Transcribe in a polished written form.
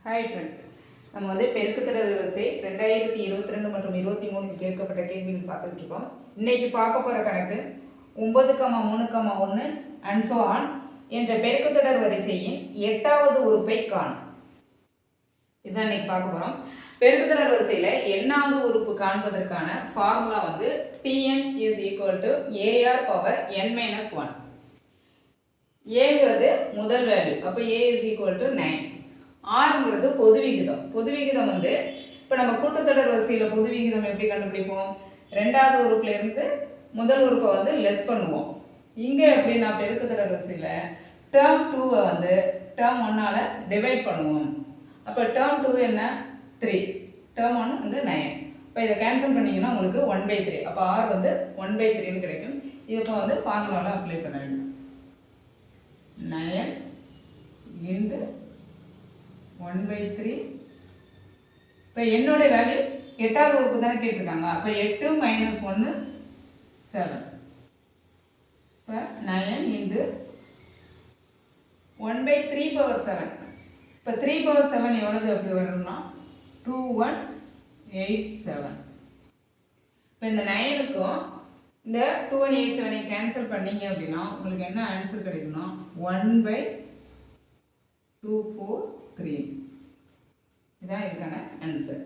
Hi friends, நம்ம வந்து பெருக்குத்தொடர் வரிசை 2022 மற்றும் 23 கேட்கப்பட்ட கேள்விகள் பார்த்துட்டு இருக்கோம். இன்னைக்கு பார்க்க போகிற கணக்கு 9,3,1 அண்ட் ஸோ ஆன் என்ற பெருக்குத்தொடர் வரிசையின் 8வது உறுப்பை காணும். இதுதான் இன்னைக்கு பார்க்க போகிறோம். பெருக்குத்தொடர் வரிசையில் எண்ணாவது உறுப்பு காண்பதற்கான ஃபார்முலா வந்து Tn is equal to AR power n-1. ஏங்கிறது முதல் வேல்யூ, அப்போ A is equal to 9. ஆறுங்கிறது பொது விகிதம். பொது விகிதம் வந்து இப்போ நம்ம கூட்டுத்தொடர் வரிசையில் பொது விகிதம் எப்படி கண்டுபிடிப்போம்? ரெண்டாவது உறுப்புலேருந்து முதல் உறுப்பை வந்து லெஸ் பண்ணுவோம். இங்கே எப்படி நான் பெருக்குத்தொடர் வரிசையில் டேர்ம் 2வை வந்து டேர்ம் 1ஆல் டிவைட் பண்ணுவோம். அப்போ டேர்ம் 2 என்ன? 3, டேர்ம் 1 வந்து 9. இப்போ இதை கேன்சல் பண்ணிங்கன்னா உங்களுக்கு 1/3. அப்போ ஆர் வந்து 1/3ன்னு கிடைக்கும். இது இப்போ வந்து ஃபார்முலாவில் அப்ளை பண்ண வேண்டும். 9 into 1/3. இப்போ என்னோட வேல்யூ 8வது உறுப்பு தானே கேட்டிருக்காங்க. அப்போ 8 - 1 7. இப்போ 9 into 1/3/7. இப்போ 3/7 எவ்வளவு அப்படி வரும்னா 2187. இப்போ இந்த 9க்கும் இந்த 2187 கேன்சல் பண்ணீங்க அப்படின்னா உங்களுக்கு என்ன ஆன்சர் கிடைக்கும்னா 1/243. இதான் இதுக்கான ஆன்சர்.